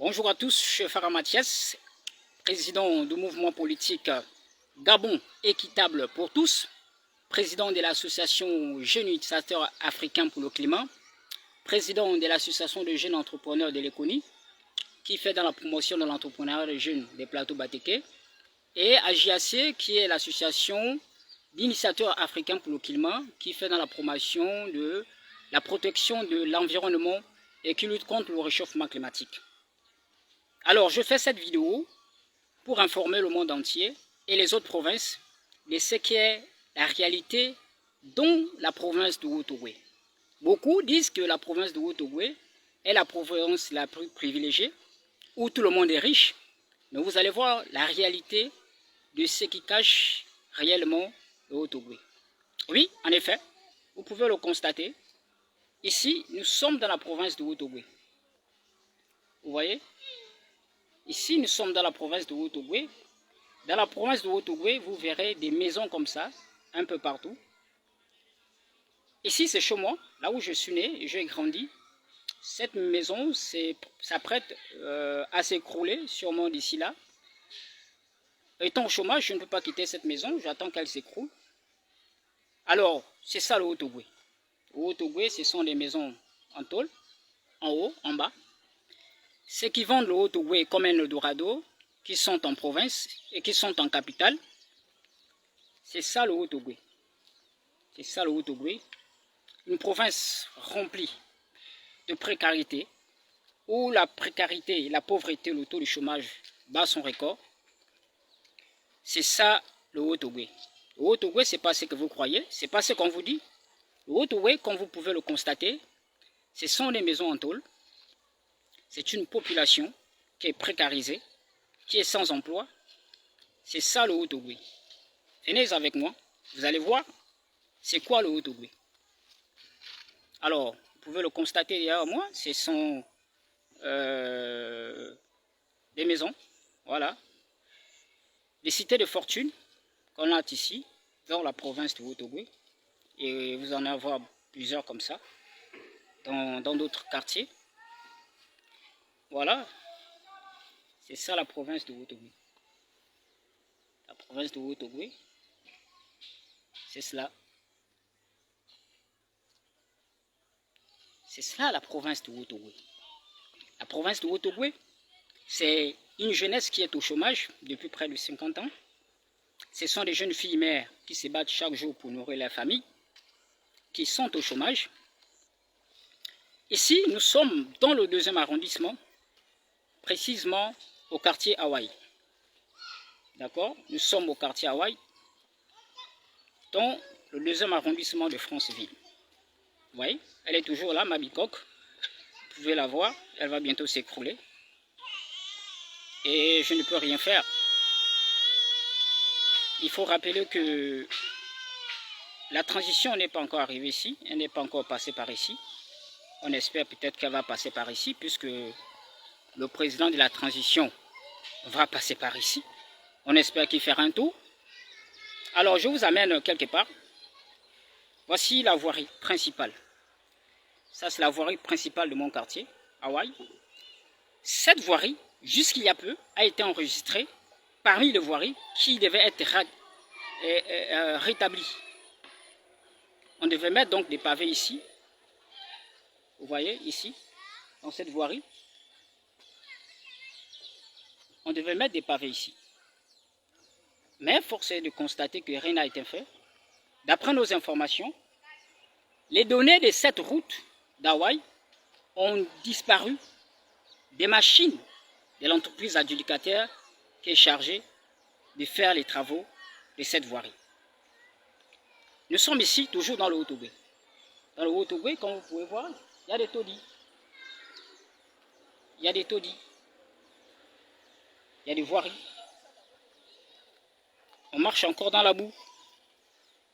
Bonjour à tous, je suis Farah Mathias, président du mouvement politique Gabon équitable pour tous, président de l'association Jeunes Utilisateurs Africains pour le Climat, président de l'association de jeunes entrepreneurs de l'Econi, qui fait dans la promotion de l'entrepreneuriat des jeunes des plateaux Batéké, et AJAC, qui est l'association d'initiateurs africains pour le climat, qui fait dans la promotion de la protection de l'environnement et qui lutte contre le réchauffement climatique. Alors, je fais cette vidéo pour informer le monde entier et les autres provinces de ce qu'est la réalité dans la province de Haut-Ogooué. Beaucoup disent que la province de Haut-Ogooué est la province la plus privilégiée, où tout le monde est riche, mais vous allez voir la réalité de ce qui cache réellement le Haut-Ogooué. Oui, en effet, vous pouvez le constater. Ici, nous sommes dans la province de Haut-Ogooué. Vous voyez? Ici, nous sommes dans la province de Haut-Ogooué. Dans la province de Haut-Ogooué, vous verrez des maisons comme ça, un peu partout. Ici, c'est chez moi, là où je suis né et j'ai grandi. Cette maison s'apprête à s'écrouler, sûrement d'ici là. Étant au chômage, je ne peux pas quitter cette maison, j'attends qu'elle s'écroule. Alors, c'est ça le Haut-Ogooué. Au Haut-Ogooué, ce sont des maisons en tôle, en haut, en bas. Ceux qui vendent le Haut-Ogooué comme un Eldorado, qui sont en province et qui sont en capitale, c'est ça le Haut-Ogooué. C'est ça le Haut-Ogooué. Une province remplie de précarité, où la précarité, la pauvreté, le taux de chômage bat son record. C'est ça le Haut-Ogooué. Le Haut-Ogooué, ce n'est pas ce que vous croyez, ce n'est pas ce qu'on vous dit. Le Haut-Ogooué, comme vous pouvez le constater, ce sont des maisons en tôle. C'est une population qui est précarisée, qui est sans emploi. C'est ça le Haut-Ogooué. Venez avec moi, vous allez voir c'est quoi le Haut-Ogooué. Alors, vous pouvez le constater derrière moi, ce sont des maisons, voilà. Des cités de fortune qu'on a ici, dans la province de Haut-Ogooué. Et vous en avez plusieurs comme ça, dans d'autres quartiers. Voilà, c'est ça la province de Haut-Ogooué. La province de Haut-Ogooué, c'est cela. C'est cela la province de Haut-Ogooué. La province de Haut-Ogooué, c'est une jeunesse qui est au chômage depuis près de 50 ans. Ce sont des jeunes filles mères qui se battent chaque jour pour nourrir leur famille, qui sont au chômage. Ici, nous sommes dans le 2e arrondissement, précisément au quartier Hawaï. D'accord? Nous sommes au quartier Hawaï, dans le 2e arrondissement de Franceville. Vous voyez? Elle est toujours là, ma bicoque. Vous pouvez la voir, elle va bientôt s'écrouler. Et je ne peux rien faire. Il faut rappeler que la transition n'est pas encore arrivée ici, elle n'est pas encore passée par ici. On espère peut-être qu'elle va passer par ici, puisque le président de la transition va passer par ici. On espère qu'il fera un tour. Alors, je vous amène quelque part. Voici la voirie principale. Ça, c'est la voirie principale de mon quartier, Hawaï. Cette voirie, jusqu'il y a peu, a été enregistrée parmi les voiries qui devaient être rétablies. On devait mettre donc des pavés ici. Vous voyez, ici, dans cette voirie. On devait mettre des pavés ici. Mais force est de constater que rien n'a été fait. D'après nos informations, les données de cette route d'Hawaï ont disparu des machines de l'entreprise adjudicataire qui est chargée de faire les travaux de cette voirie. Nous sommes ici toujours dans le Haut-Ogooué. Dans le Haut-Ogooué, comme vous pouvez voir, il y a des taudis. Il y a des taudis. Il y a des voiries. On marche encore dans la boue.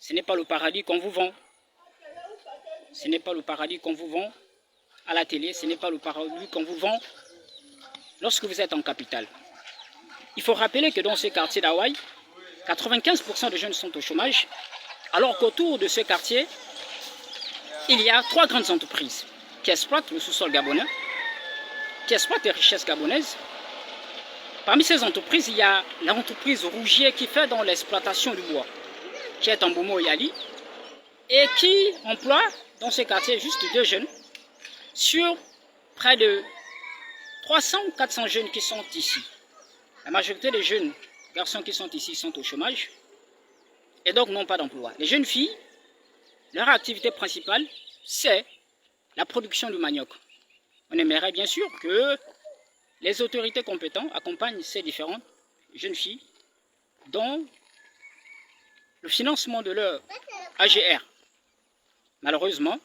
Ce n'est pas le paradis qu'on vous vend. Ce n'est pas le paradis qu'on vous vend à la télé. Ce n'est pas le paradis qu'on vous vend lorsque vous êtes en capitale. Il faut rappeler que dans ce quartier d'Hawaï, 95% des jeunes sont au chômage, alors qu'autour de ce quartier, il y a 3 grandes entreprises qui exploitent le sous-sol gabonais. qui exploitent les richesses gabonaises. Parmi ces entreprises, il y a l'entreprise Rougier qui fait dans l'exploitation du bois, qui est en Bomo Yali, et qui emploie dans ce quartier juste 2 jeunes sur près de 300 ou 400 jeunes qui sont ici. La majorité des jeunes garçons qui sont ici sont au chômage et donc n'ont pas d'emploi. Les jeunes filles, leur activité principale, c'est la production du manioc. On aimerait bien sûr que les autorités compétentes accompagnent ces différentes jeunes filles dans le financement de leur AGR. Malheureusement,